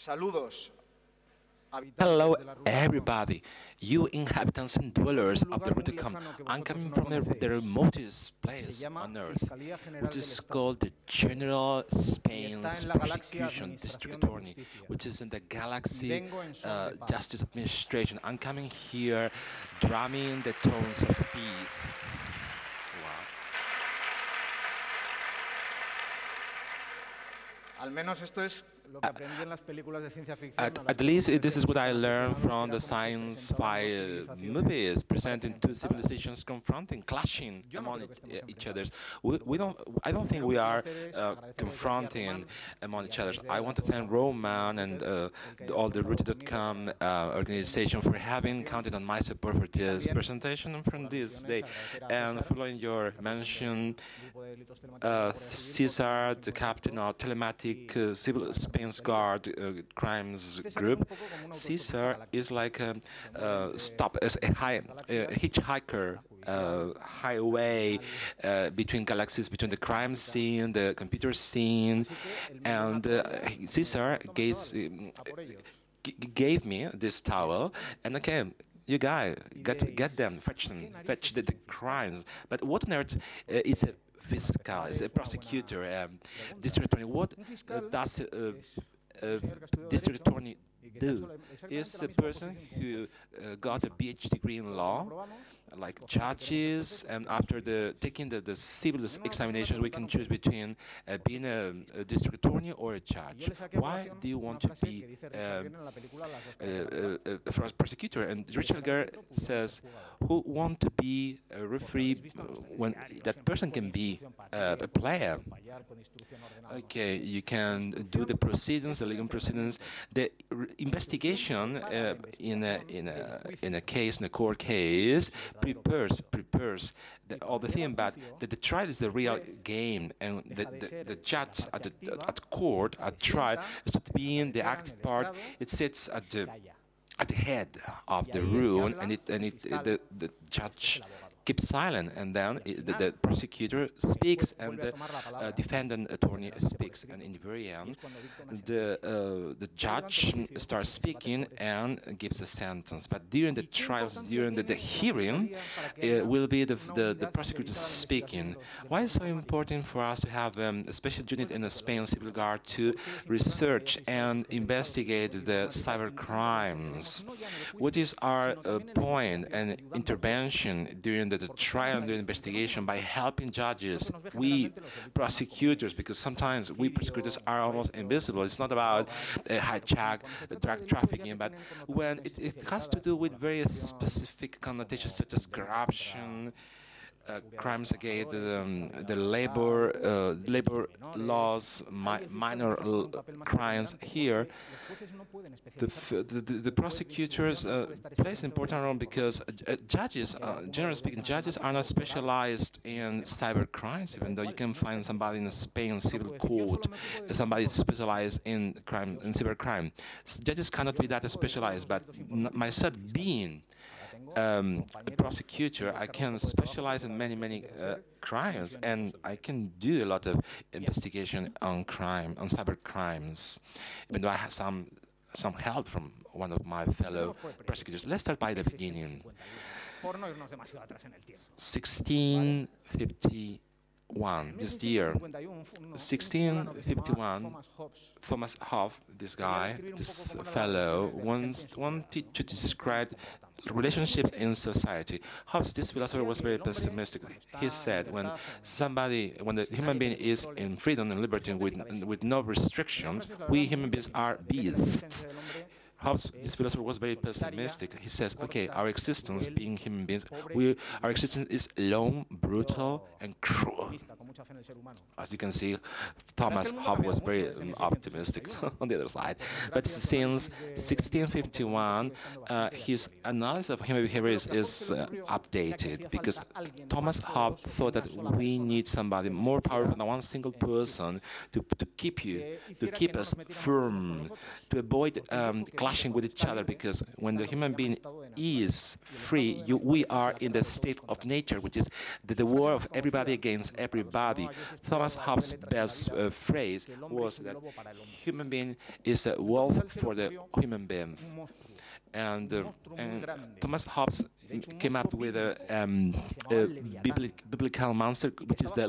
Saludos, Hello, habitantes de la Ruta Cono. everybody, you inhabitants and dwellers Un of the lugar muy Rubicon. lejano que I'm vosotros coming no from the conocéis. remotest Se place llama on earth, Fiscalía General which del is Estado called the General y está Spain's en la galaxia Prosecution District Administración de Attorney, Justicia. which is in the Y Galaxy vengo en son de paz. Justice Administration. I'm coming here drumming the tones of peace. Wow. Al menos esto es lo que aprendí en las películas de ciencia ficción. At least this is what I learned from the science-fi movies, presenting two civilizations confronting, clashing among each other. I don't think we are confronting among each other. I want to thank Roman and all the Route.com organization for having counted on my support for this presentation and from this day. And following your mention, Cesar, the captain of telematic civil Spain's Guard crimes group. Cesar is like a hitchhiker highway between galaxies, between the crime scene, the computer scene, and Cesar gave me this towel, and okay, you guys get them, fetch the crimes. But what on earth is a fiscal, is a prosecutor, district attorney? What does district attorney do? Is a person who got a PhD degree in law, like judges, and after taking the civil examinations, we can choose between being a district attorney or a judge. Why do you want to be a prosecutor? And Richard Gere says, who want to be a referee when that person can be a player? Okay, you can do the proceedings, the legal proceedings, the investigation in a case, in a court case, prepares all the thing, but the trial is the real game, and the judge at court, at trial, is not being the active part. It sits at the head of the room, and the judge keeps silent, and then the prosecutor speaks and the defendant attorney speaks, and in the very end the judge starts speaking and gives a sentence. But during the trials, during the hearing, it will be the prosecutor speaking. Why is it so important for us to have a special unit in the Spain Civil Guard to research and investigate the cyber crimes? What is our point and intervention during the trial and the investigation by helping judges, we prosecutors, because sometimes we prosecutors are almost invisible. It's not about hijack, drug trafficking, but when it has to do with very specific connotations such as corruption, crimes against the labor laws, minor crimes here. The prosecutors plays an important role because judges, generally speaking, judges are not specialized in cyber crimes, even though you can find somebody in Spain civil court, somebody specialized in crime, in cyber crime. Judges cannot be that specialized, but myself being a prosecutor, I can specialize in many crimes, and I can do a lot of investigation on crime, on cyber crimes, even though I have some help from one of my fellow prosecutors. Let's start by the beginning. 1651, this year, 1651, Thomas Hobbes, this guy, this fellow, wanted to describe relationships in society. Hobbes, this philosopher, was very pessimistic. He said, when the human being is in freedom and liberty with no restrictions, we human beings are beasts. Hobbes, this philosopher, was very pessimistic. He says, okay, our existence, being human beings, our existence is lone, brutal, and cruel. As you can see, Thomas Hobbes was very optimistic on the other side. But since 1651, his analysis of human behavior is updated, because Thomas Hobbes thought that we need somebody more powerful than one single person to keep us firm, to avoid clashing with each other, because when the human being is free, we are in the state of nature, which is the war of everybody against everybody. body. Thomas Hobbes' best phrase was that human being is a wolf for the human being. And Thomas Hobbes came up with a biblical monster, which is the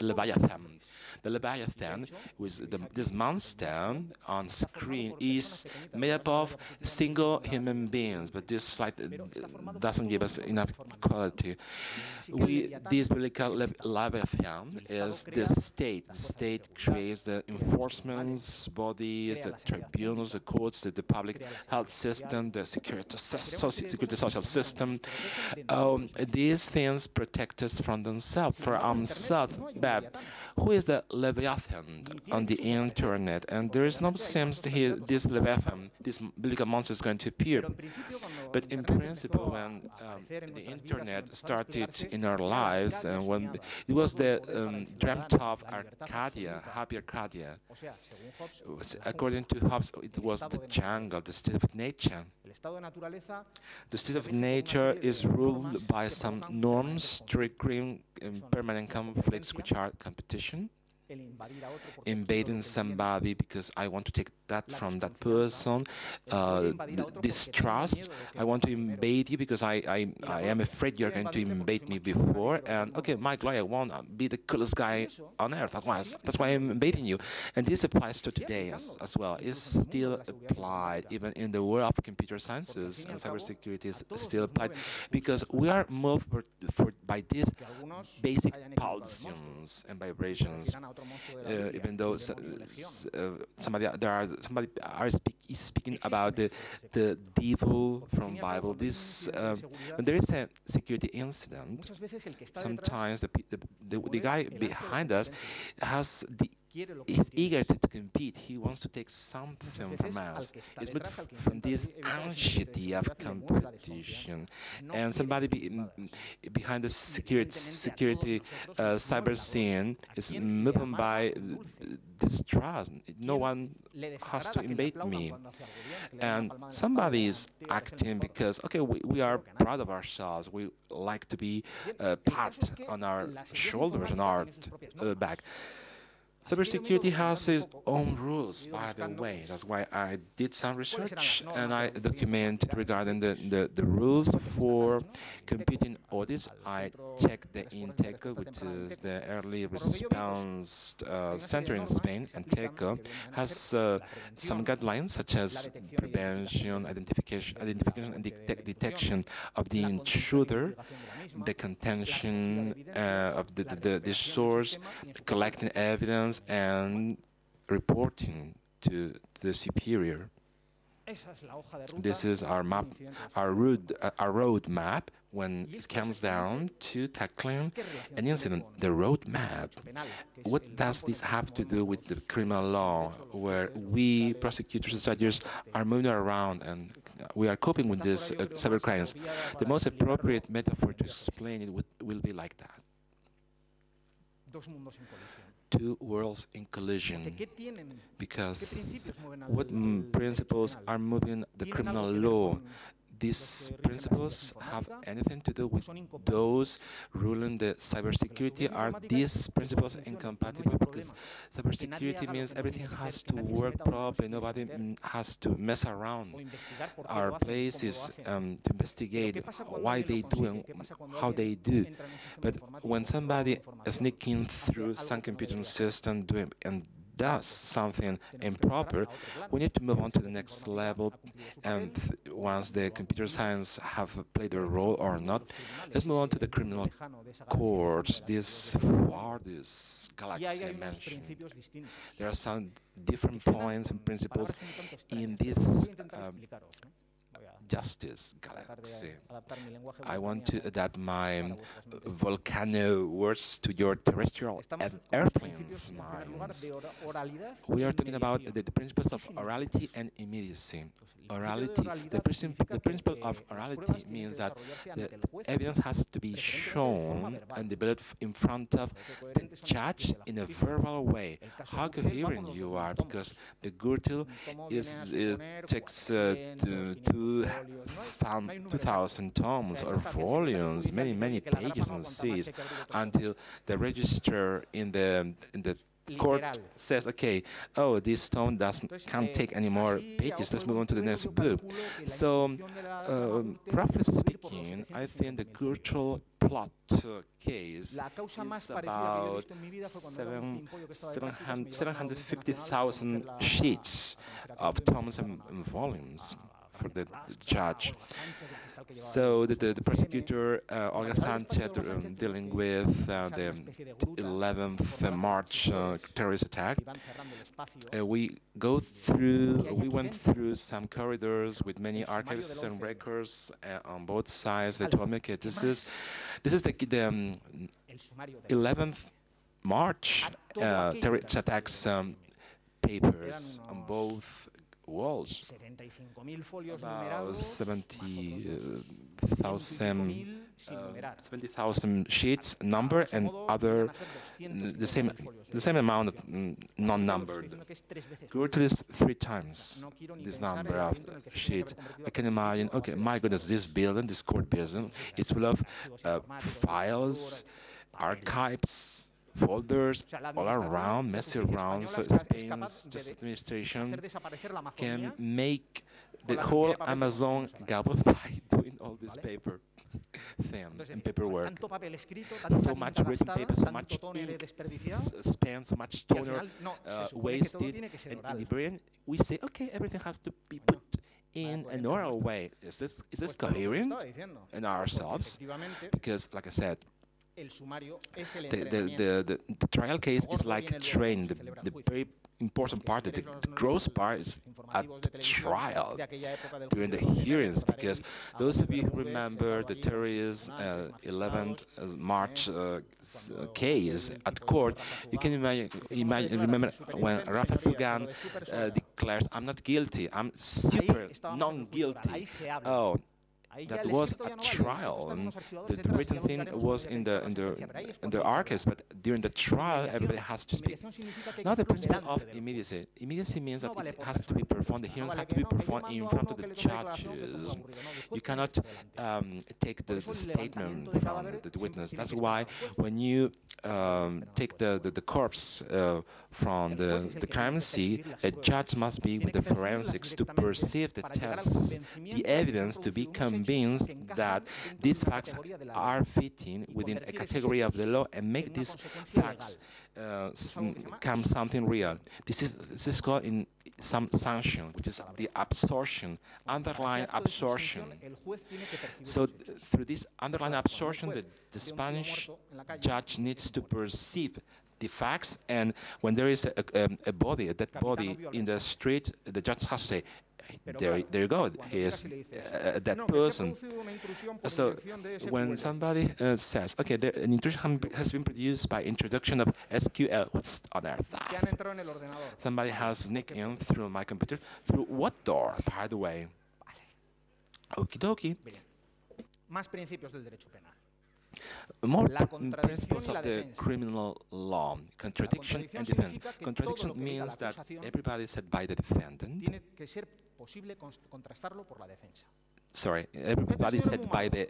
Leviathan. The Leviathan, with this monster on screen, is made up of single human beings, but this slide doesn't give us enough quality. This biblical Leviathan is the state. The state creates the enforcements, bodies, the tribunals, the courts, the public health system, the security social system. These things protect us from themselves, for ourselves. But who is the Leviathan on the internet? And there is no sense that this Leviathan, this biblical monster, is going to appear. But in principle, when the internet started in our lives, and when it was the dreamt of Arcadia, happy Arcadia. According to Hobbes, it was the jungle, the state of nature. The state of nature is ruled by some norms, triggering permanent conflicts, which are competition, invading somebody because I want to take that from that person, distrust, I want to invade you because I am afraid you're going to invade me before, and okay, my glory, I want to be the coolest guy on earth, that's why I'm invading you. And this applies to today as well. It's still applied even in the world of computer sciences, and cybersecurity is still applied because we are moved by these basic pulsions and vibrations. Even though somebody is speaking about the devil from Bible, this when there is a security incident, sometimes the guy behind us is eager to compete. He wants to take something from us. It's moved from this anxiety of competition, and somebody behind the security cyber scene is moved by distrust. No one has to invade me, and somebody is acting because okay, we are proud of ourselves. We like to be pat on our shoulders and our back. Cybersecurity has its own rules, by the way. That's why I did some research and I documented regarding the rules for computing audits. I checked the INTECO, which is the Early Response Center in Spain, and TECO has some guidelines such as prevention, identification and detection of the intruder, the contention of the source, collecting evidence, and reporting to the superior. This is our map, our road map when it comes down to tackling an incident. The road map. What does this have to do with the criminal law, where we prosecutors and judges are moving around and we are coping with these cyber crimes? The most appropriate metaphor to explain it will be like that. Two worlds in collision, because what principles are moving the criminal law? These principles have anything to do with those ruling the cybersecurity? Are these principles incompatible? Because cybersecurity means everything has to work properly, nobody has to mess around. Our place is to investigate why they do and how they do. But when somebody is sneaking through some computer system and does something improper, we need to move on to the next level. And once the computer science have played their role or not, let's move on to the criminal courts, this farthest galaxy I mentioned. There are some different points and principles in this justice galaxy. I want to adapt my volcano words to your terrestrial and earthlings minds. We are talking about the principles of orality and immediacy. Orality, the principle of orality means that the evidence has to be shown and developed in front of the judge in a verbal way. How coherent you are, because the Gürtel takes 2,000 2,000 tomes or volumes, many pages on seas, until the register in the court says, okay, oh, this tome can't take any more pages, let's move on to the next book. So, roughly speaking, I think the cultural plot case is about 750,000 sheets of tomes and volumes for the judge. So the prosecutor, Olga Sanchez, dealing with the 11th March terrorist attack, we went through some corridors with many archives and records on both sides. They told me, okay, this is the 11th March terrorist attacks papers on both walls, about 70,000 sheets number and other the same amount of non-numbered. Gurtel is 3 times this number of sheets. I can imagine, okay, my goodness, this building, this court building, is full of files, archives, folders all around, messy around, so Spain's just administration can make the whole Amazon gobble by doing all this paper thing and paperwork. So much written paper, so much ink spent, so much toner wasted, and in the brain we say, okay, everything has to be put in a normal way. Is this coherent in ourselves? Because, like I said, the trial case is like a train. The very important part, the gross part, is at the trial, during the hearings, because those of you who remember the terrorist 11th March case at court, you can remember when Rafa Fugan declares, I'm not guilty, I'm super non-guilty. Oh, that was a trial, and the written thing was in the archives, but during the trial, everybody has to speak. Now, the principle of immediacy. Immediacy means that it has to be performed, the hearings have to be performed in front of the judges. You cannot take the statement from the witness. That's why when you take the corpse from the crime scene, a judge must be with the forensics to perceive the tests, the evidence, to be convinced that these facts are fitting within a category of the law and make these facts come something real. This is called in some sanction, which is the absorption, underlying absorption. So through this underlying absorption, the Spanish judge needs to perceive the facts, and when there is a dead body in the street, the judge has to say, there you go, he is that person. So when somebody says, okay, an intrusion has been produced by introduction of SQL, what's on earth that? Somebody has sneaked in through my computer. Through what door, by the way? Okie dokie. More principles of the criminal law, contradiction and defense. Contradiction means that everybody said by the defendant. Sorry, everybody said by the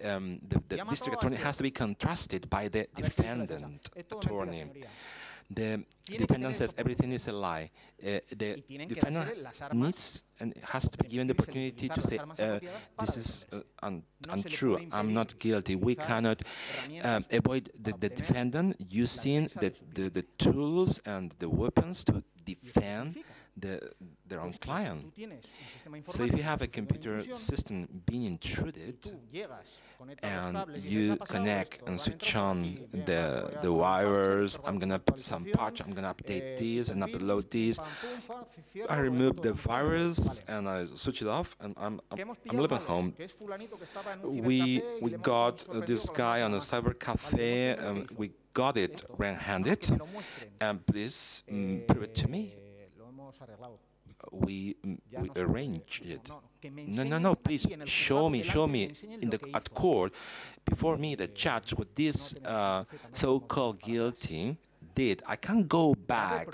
district attorney has to be contrasted by the defendant attorney. The defendant says everything is a lie. The defendant needs and has to be given the opportunity to say, this is untrue, I'm not guilty. We cannot avoid the defendant using the tools and the weapons to defend their own client. So if you have a computer system being intruded, and you connect and switch on the wires, I'm gonna put some patch, I'm gonna update this and upload this. I remove the virus and I switch it off, and I'm living home. We got this guy on a cyber cafe, and we got it red-handed, and please prove it to me. We arranged it. No, please show me at court before me, the judge, what this so-called guilty did. I can't go back.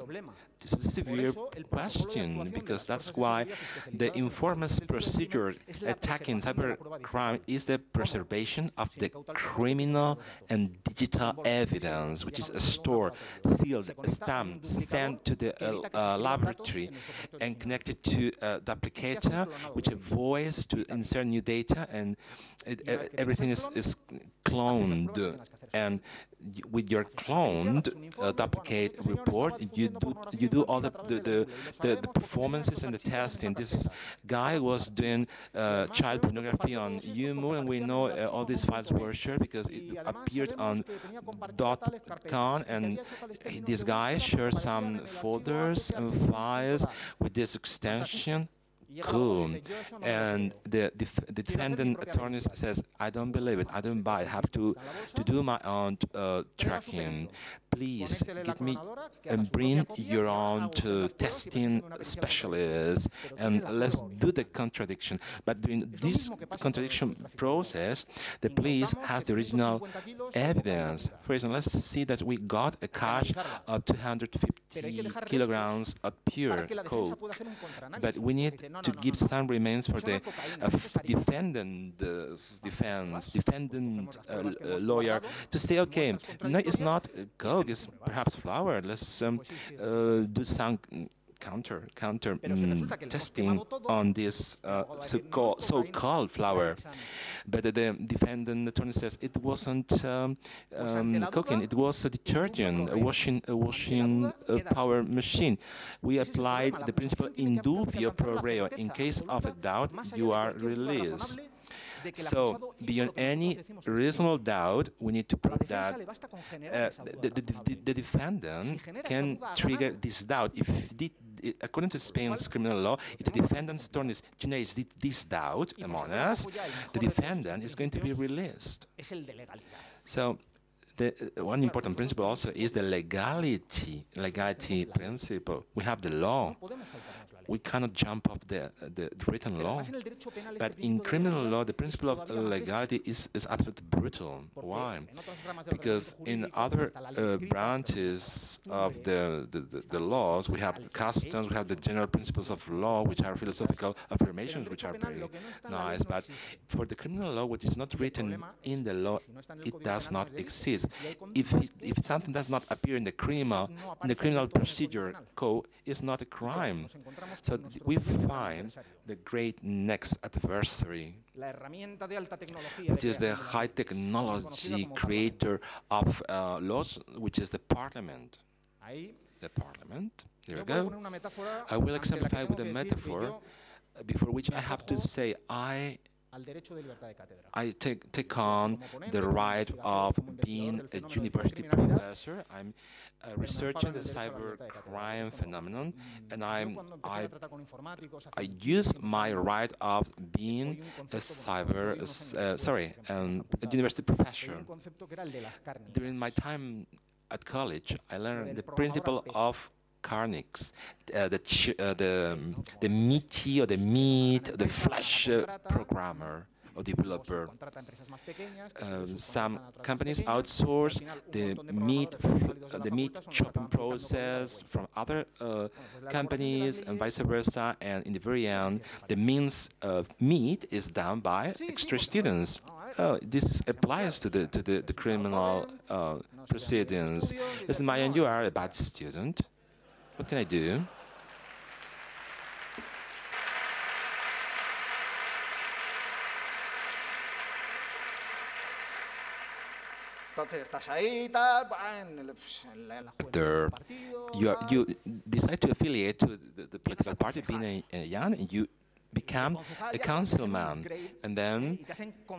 This is a severe question, because that's why the informants procedure attacking cybercrime is the preservation of the criminal and digital evidence, which is stored, sealed, stamped, sent to the laboratory, and connected to the applicator, which avoids to insert new data, and everything is cloned. And with your cloned duplicate report, you do all the performances and the testing. This guy was doing child pornography on Yumu, and we know all these files were shared because it appeared on .com, and this guy shared some folders and files with this extension. Cool. And the defendant attorney says, I don't believe it, I don't buy it, I have to do my own tracking. Please give me and bring your own testing specialists, and let's do the contradiction. But during this contradiction process, the police has the original evidence. For example, let's see that we got a cache of 250 kilograms of pure coke, but we need to give some remains for the defendant's defendant lawyer to say, okay, no, it's not coke, it's perhaps flour. Let's do some counter testing on this so-called flour. But the defendant attorney says it wasn't cooking, it was a detergent, a washing power machine. We applied the principle in dubio pro reo. In case of a doubt, you are released. So, beyond any reasonable doubt, we need to prove that the defendant can trigger this doubt. According to Spain's criminal law, if the defendant's attorney generates this doubt among us, the defendant is going to be released. So, one important principle also is the legality principle. We have the law. We cannot jump off the written law. But in criminal law, the principle of legality is absolutely brutal. Why? Because in other branches of the laws, we have customs, we have the general principles of law, which are philosophical affirmations, which are very nice. But for the criminal law, which is not written in the law, it does not exist. If something does not appear in the criminal procedure code, it's not a crime. So we find the great next adversary, which is the high technology creator of laws, which is the Parliament. The Parliament, there you go. I will exemplify with a metaphor, before which I have to say I take on the right of being a university professor. I'm researching the cybercrime phenomenon, and I use my right of being a university professor. During my time at college, I learned the principle of Carnix, the meaty or the meat, the flesh programmer or developer. Some companies outsource the meat chopping process from other companies, and vice versa. And in the very end, the minced meat is done by extra students. This applies to the criminal proceedings. Listen, Mayan, you are a bad student. What can I do? After you decide to affiliate to the political party, being young, and you become a councilman, and then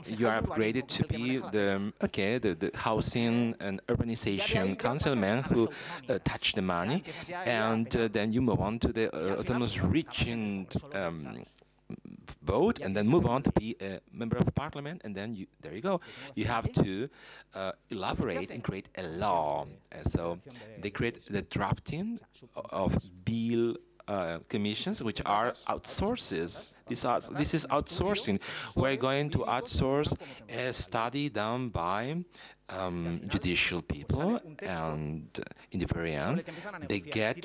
you are upgraded to be the housing and urbanization councilman who touch the money, and then you move on to the autonomous region vote, and then move on to be a member of parliament, and then there you go. You have to elaborate and create a law. So they create the drafting of bill commissions, which are outsources. This is outsourcing. We're going to outsource a study done by judicial people, and in the very end, they get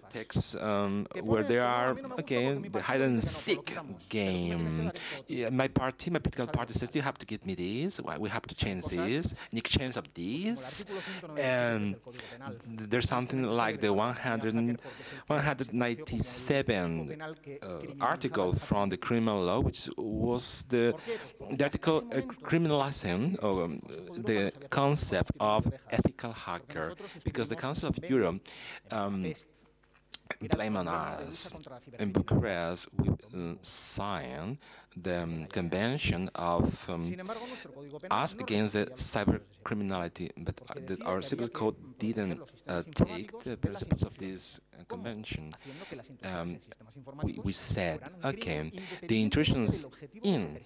texts where there are, the hide and seek game. Yeah, my political party says, you have to give me this, we have to change this, in exchange of this, and there's something like the 197 article from the criminal law, which was the article criminalizing the concept of ethical hacker, because the Council of Europe blame on us. In Bucharest, we signed the convention of us against the cyber criminality, but our civil code didn't take the principles of this convention. We said, okay, the intrusions in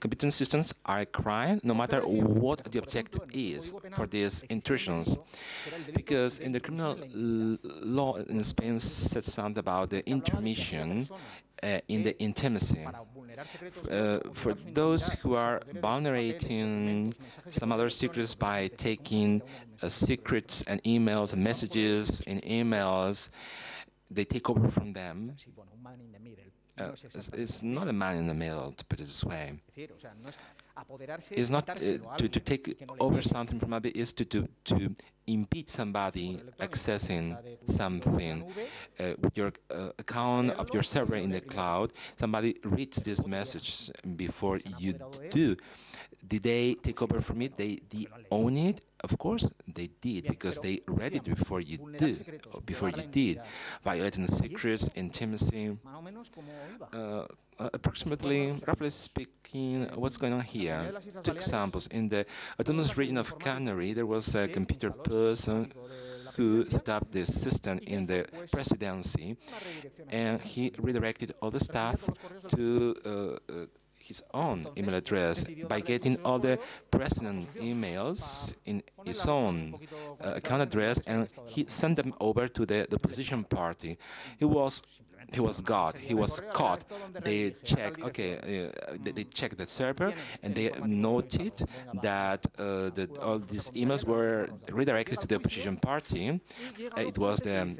computer systems are a crime, no matter what the objective is for these intrusions, because in the criminal law in Spain said something about the intermission in the intimacy. For those who are vulnerating some other secrets by taking secrets and emails and messages in emails, they take over from them. It's not a man in the middle, to put it this way. It's not to take over something from other, is to impede somebody accessing something. With your account of your server in the cloud, somebody reads this message before you do. Did they take over from it? They own it? Of course they did, because they read it before you did. Violating secrets, intimacy. Approximately, roughly speaking, what's going on here? Two examples. In the autonomous region of Canary, there was a computer person who set up this system in the presidency, and he redirected all the staff to his own email address by getting all the president emails in his own account address, and he sent them over to the opposition party. He was God. He was caught. They checked. They checked the server, and they noted that all these emails were redirected to the opposition party. It was the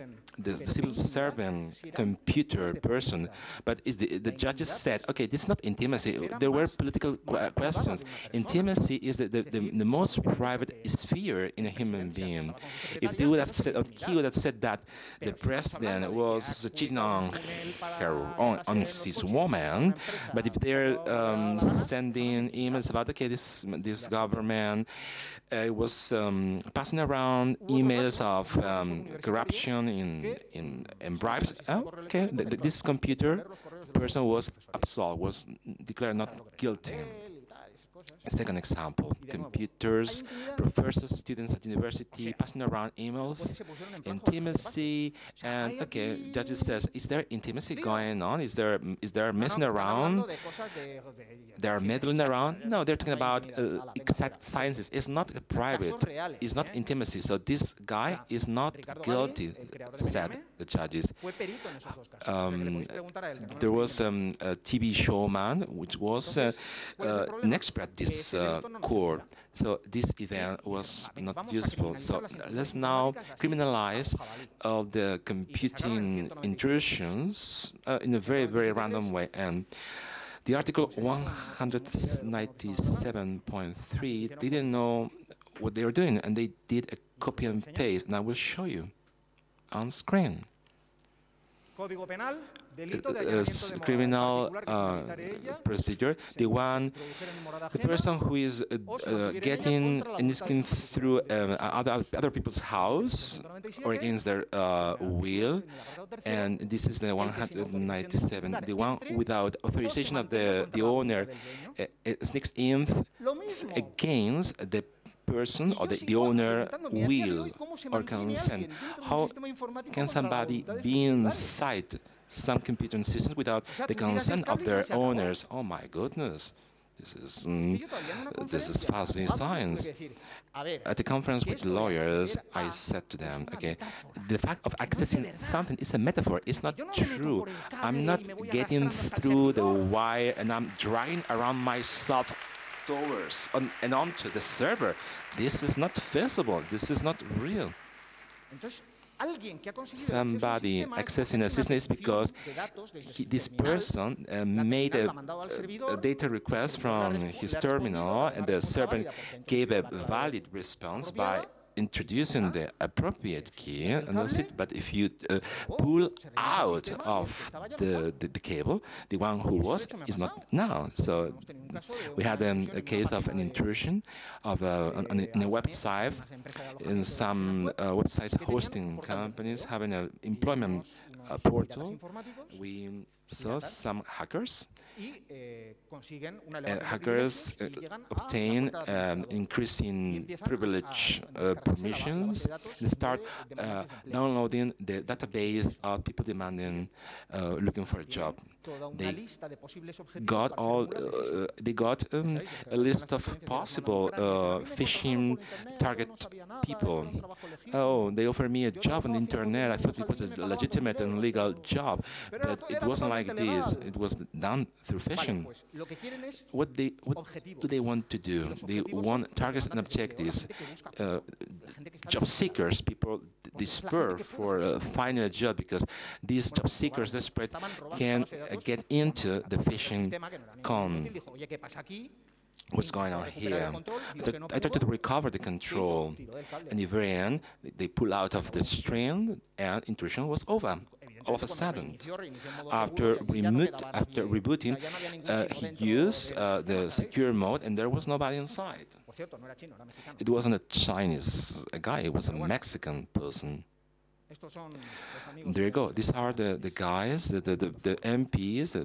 civil servant computer person, but the judges said, okay, this is not intimacy. There were political questions. Intimacy is the most private sphere in a human being. If they would have said, or he would have said that the president was cheating on his woman, but if they're sending emails about, okay, this government was passing around emails of corruption in bribes, okay, this computer person was absolved, was declared not guilty. Second example, computers, professors, students at university passing around emails, intimacy, and okay, judges says, is there intimacy going on? Is there messing around? They're meddling around? No, they're talking about exact sciences. It's not private. It's not intimacy. So this guy is not guilty, said the judges. There was a TV showman which was an expert at this court. So this event was not useful. So let's now criminalize all the computing intrusions in a very, very random way. And the article 197.3 didn't know what they were doing, and they did a copy and paste, and I will show you on screen. Criminal procedure, the person who is getting and skin through other people's house or against their will, and this is the 197, the one without authorization of the owner sneaks in against the person or the owner will or consent. How can somebody be inside some computer systems without the consent of their owners? Oh my goodness, This is fuzzy science. At the conference with lawyers, I said to them, okay, the fact of accessing something is a metaphor. It's not true. I'm not getting through the wire and I'm dragging around myself towards and onto the server. This is not feasible. This is not real. Somebody accessing a system is because this person made a data request from his terminal, and the server gave a valid response by introducing the appropriate key, and that's it. But if you pull out of the cable, the one who was is not now. So we had a case of an intrusion of in a website, in some websites hosting companies having an employment portal. We saw some hackers. Hackers obtain increasing privilege permissions and start downloading the database of people demanding, looking for a job. They got a list of possible phishing target people. Oh, they offered me a job on the internet. I thought it was a legitimate and legal job, but it wasn't like this. It was done through phishing. What do they want to do? They want targets and objectives. Job seekers, people despair for finding a job because these job seekers desperate can get into the phishing con. What's going on here? I tried to recover the control, and in the very end, they pull out of the string, and intrusion was over. All of a sudden, after rebooting, he used the secure mode, and there was nobody inside. It wasn't a Chinese guy; it was a Mexican person. There you go. These are the guys, the MPs, the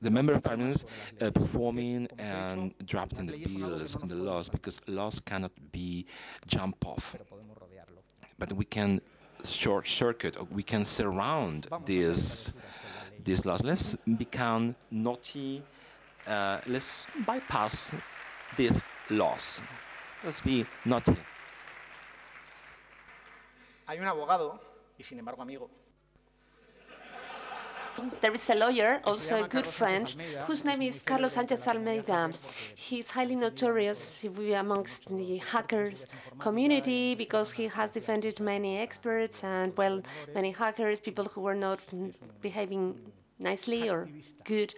member of parliament, performing and drafting the bills and the laws, because laws cannot be jump off. But we can short circuit, or we can surround these laws. Let's become naughty. Let's bypass these laws. Let's be naughty. Hay un abogado, y sin embargo amigo. There is a lawyer, also a good friend, whose name is Carlos Sánchez Almeida. He's highly notorious amongst the hackers community because he has defended many experts and, well, many hackers, people who were not behaving nicely or good.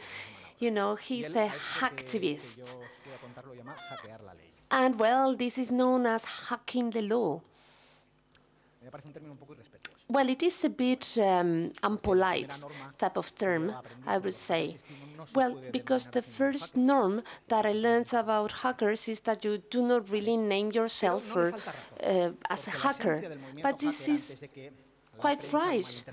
You know, he's a hacktivist. And, well, this is known as hacking the law. Well, it is a bit unpolite type of term, I would say. Well, because the first norm that I learned about hackers is that you do not really name yourself as a hacker. But this is quite right.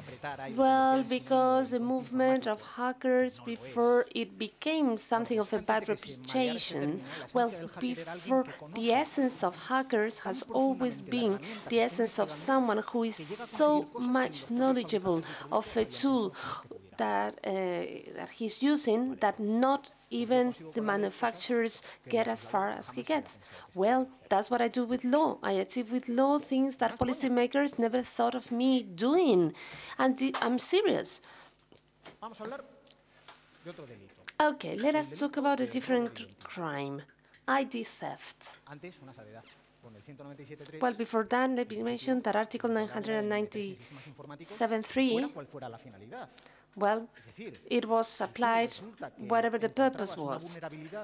Well, because the movement of hackers, before it became something of a bad reputation, well, before the essence of hackers has always been the essence of someone who is so much knowledgeable of a tool that he's using that not even the manufacturers get as far as he gets. Well, that's what I do with law. I achieve with law things that policymakers never thought of me doing. And I'm serious. Okay, let us talk about a different crime, ID theft. Well, before that, let me mention that Article 997.3, well, it was applied whatever the purpose was.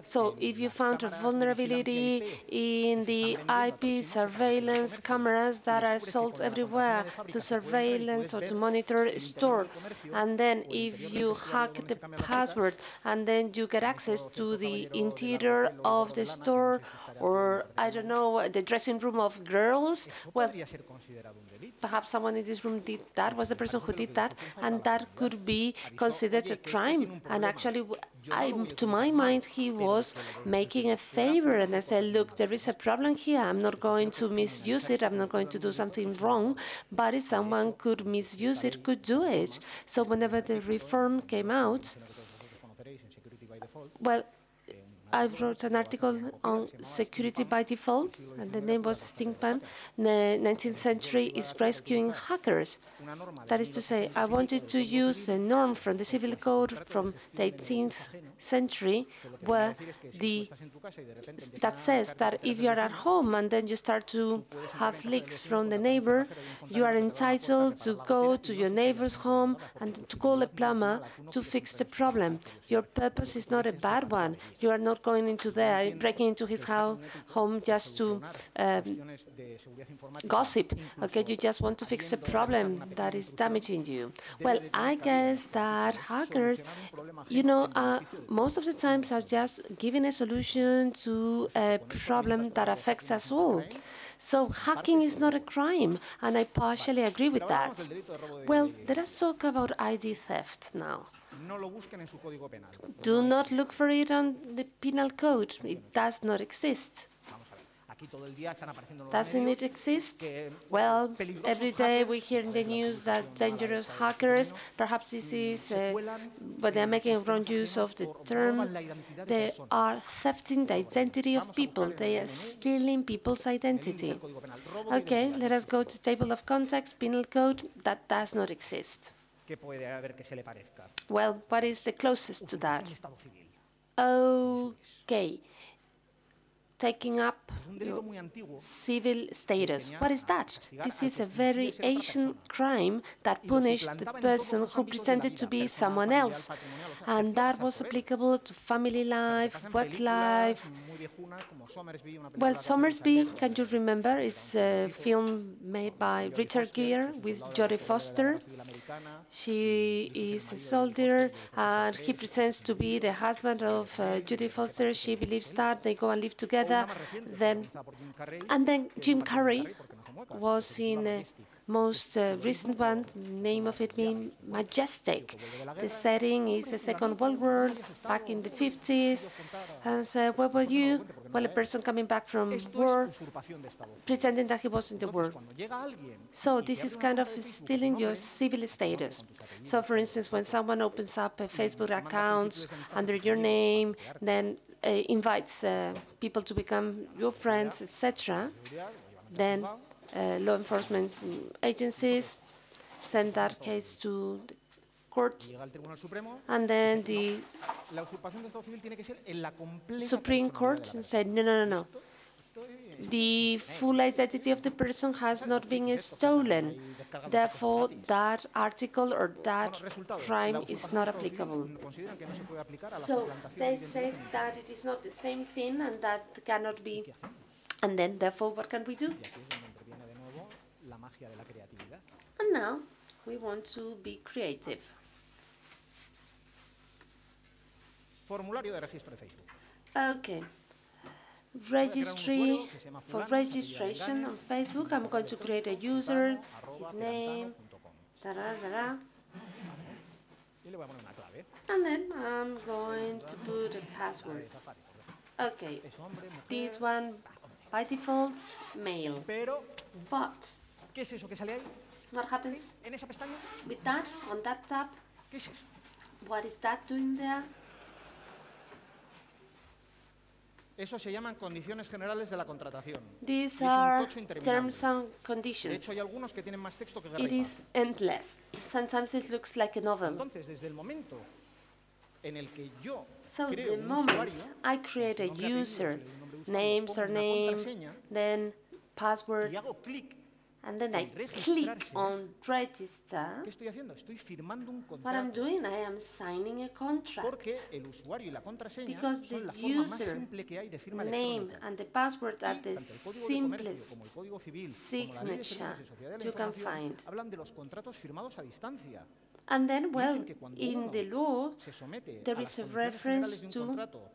So if you found a vulnerability in the IP surveillance cameras that are sold everywhere to surveillance or to monitor a store, and then if you hack the password and then you get access to the interior of the store, or, I don't know, the dressing room of girls, well, perhaps someone in this room did that, was the person who did that, and that could be considered a crime. And actually, to my mind, he was making a favor, and I said, look, there is a problem here. I'm not going to misuse it. I'm not going to do something wrong, but if someone could misuse it, could do it. So whenever the reform came out, well, I wrote an article on security by default, and the name was Steampunk. The 19th century is rescuing hackers. That is to say, I wanted to use a norm from the civil code from the 18th century, where that says that if you are at home and then you start to have leaks from the neighbor, you are entitled to go to your neighbor's home and to call a plumber to fix the problem. Your purpose is not a bad one. You are not going into there, breaking into his home just to gossip. Okay, you just want to fix a problem that is damaging you. Well, I guess that hackers, most of the times are just giving a solution to a problem that affects us all. So hacking is not a crime, and I partially agree with that. Well, let us talk about ID theft now. Do not look for it on the penal code. It does not exist. Doesn't it exist? Well, every day we hear in the news that dangerous hackers, perhaps this is, but they're making wrong use of the term, they are thefting the identity of people. They are stealing people's identity. Okay, let us go to table of contents, penal code, that does not exist. Well, what is the closest to that? Okay. Taking up civil status. What is that? This is a very ancient crime that punished the person who pretended to be someone else. And that was applicable to family life, work life. Well, Somersby, can you remember, is a film made by Richard Gere with Jodie Foster. She is a soldier, and he pretends to be the husband of Jodie Foster. She believes that they go and live together. Then Jim Carrey was in the most recent one, the name of it being Majestic. The setting is the Second World War, back in the 50s. And said, what were you? Well, a person coming back from war, pretending that he was in the war. So this is kind of stealing your civil status. So for instance, when someone opens up a Facebook account under your name, then invites people to become your friends, etc., then law enforcement agencies send that case to the courts, and then the Supreme Court said, no. The full identity of the person has not been stolen. Therefore, that article or that crime is not applicable. So they say that it is not the same thing and that cannot be. And then, therefore, what can we do? And now we want to be creative. Okay. Registry. For registration on Facebook, I'm going to create a user, his name, and then I'm going to put a password. Okay, this one by default, male. But what happens with that on that tab? What is that doing there? Eso se llaman condiciones generales de la contratación. These are terms and conditions. De hecho, hay algunos que tienen más texto que It is endless. Sometimes it looks like a novel. Entonces, desde el momento en el que yo So creo the un moment usuario, I create a user, name, surname, then password, y hago clic and then I click on register, ¿qué estoy haciendo? Estoy firmando un what I'm contrato. doing, I am signing a contract. Porque el usuario y la contraseña Because son the la forma más user, simple que hay de firma name, electrónica. and the password are the Tanto el Código de Comercio como el simplest Código Civil, como la Ley de signature Servicios y Sociedad de la you can Información find. hablan de los contratos firmados a distancia. And then, well, Dicen que cuando in uno the law, se somete there a las is a condiciones reference generales de un to contrato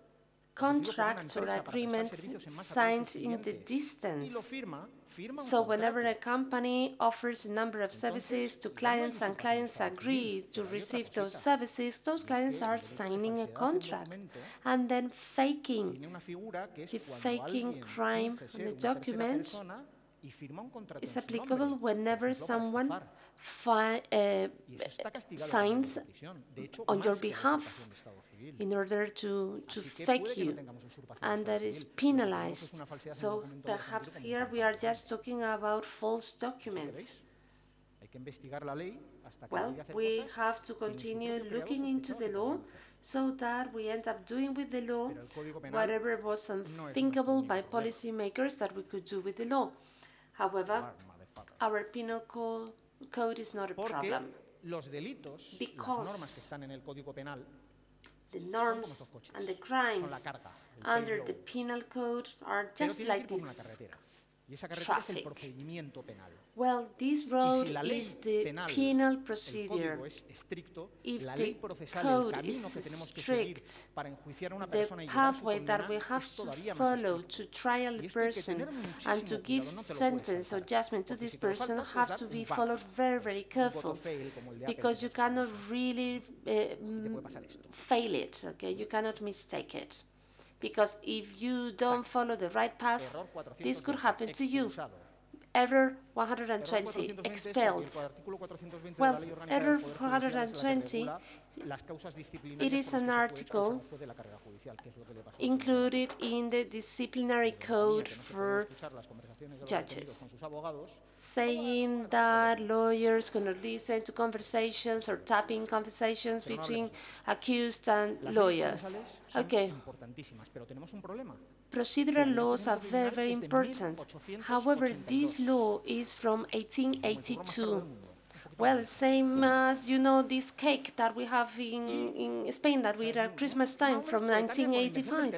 contracts or agreement signed in the distance. So whenever a company offers a number of services to clients and clients agree to receive those services, those clients are signing a contract. And then faking, the faking crime on the document is applicable whenever someone signs on your behalf. in order to fake you, and that is penalized. So perhaps here we are just talking about false documents. Well, we have to continue looking into the law so that we end up doing with the law whatever was unthinkable by policymakers that we could do with the law. However, our penal code is not a problem, because the norms and the crimes under the penal code are just like this traffic. Well, this road is the penal procedure. If the code is strict, the pathway that we have to follow to trial the person and to give sentence or judgment to this person have to be followed very, very careful, because you cannot really fail it, okay? You cannot mistake it. Because if you don't follow the right path, this could happen to you. Error 120, expelled. Well, error 120, it is an article included in the disciplinary code for judges, saying that lawyers cannot listen to conversations or tapping conversations between accused and lawyers. Okay. Procedural laws are very, very important. However, this law is from 1882. Well, same as, you know, this cake that we have in Spain that we eat at Christmas time from 1985.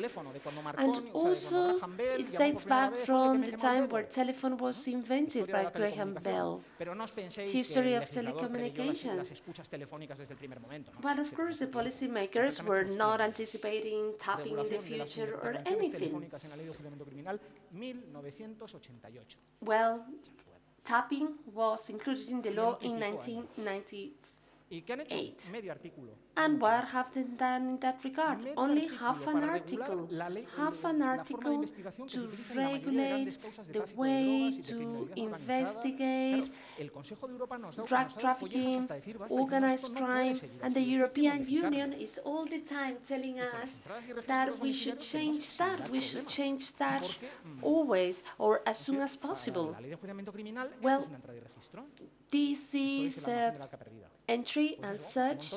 And also, it dates back from the time where telephone was invented by Graham Bell. History of telecommunications. But of course, the policymakers were not anticipating tapping in the future or anything. Well, tapping was included in the law in 1998. And what have they done in that regard? Only half an article to regulate the way to investigate drug trafficking, organized crime, and the European Union is all the time telling us that we should change that, always, or as soon as possible. Well, this is entry and search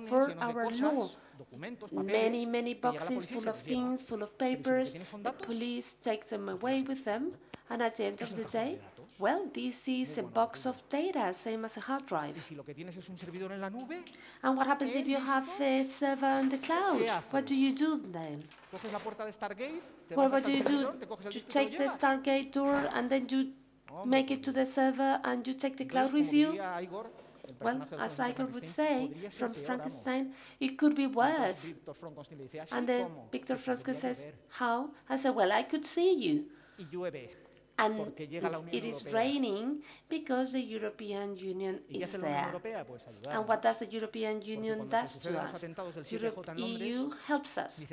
for our law. Many boxes full of things, full of papers. The police take them away with them, and at the end of the day, well, this is a box of data, same as a hard drive. And what happens if you have a server in the cloud? What do you do then? Well, what do? You take the Stargate door and then you make it to the server and you take the cloud with you? Well, as Igor would say, from Frankenstein, it could be worse. And then Victor Frosco says, how? I said, well, I could see you. And it is raining because the European Union is there. And what does the European Union do to us? The EU helps us.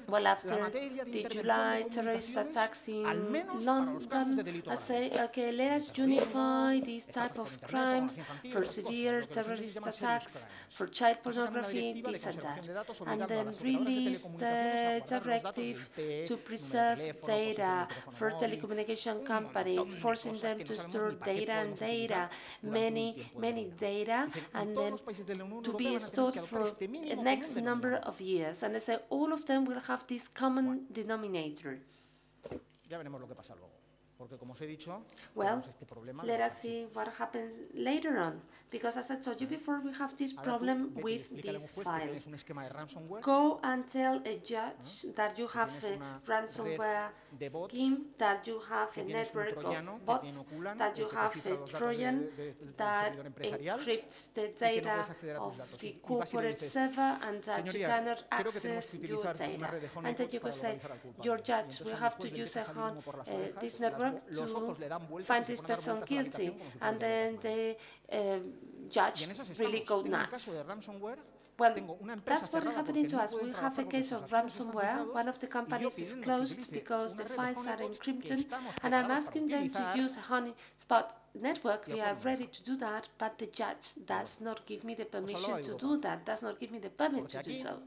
Well, after the July terrorist attacks in London, I say, okay, let us unify these type of crimes for severe terrorist attacks, for child pornography, this and that. And then release the directive to preserve data for telecommunications companies, forcing them to store data, many data, and then to be stored for the next number of years. And I say all of them will have this common denominator. Well, let us see what happens later on, because as I told you before, we have this problem with these files. Go and tell a judge that you have a ransomware scheme, that you have a network of bots, that you have a Trojan that encrypts the data of the corporate server, and that you cannot access your data. And then you could say, your judge will have to use this network to find this person guilty, and then the judge really go nuts. Well, that's what is happening to us. We have a case of ransomware. One of the companies is closed because the files are encrypted, and I'm asking them to use a honeypot network. We are ready to do that, but the judge does not give me the permission to do that, does not give me the permit to do so.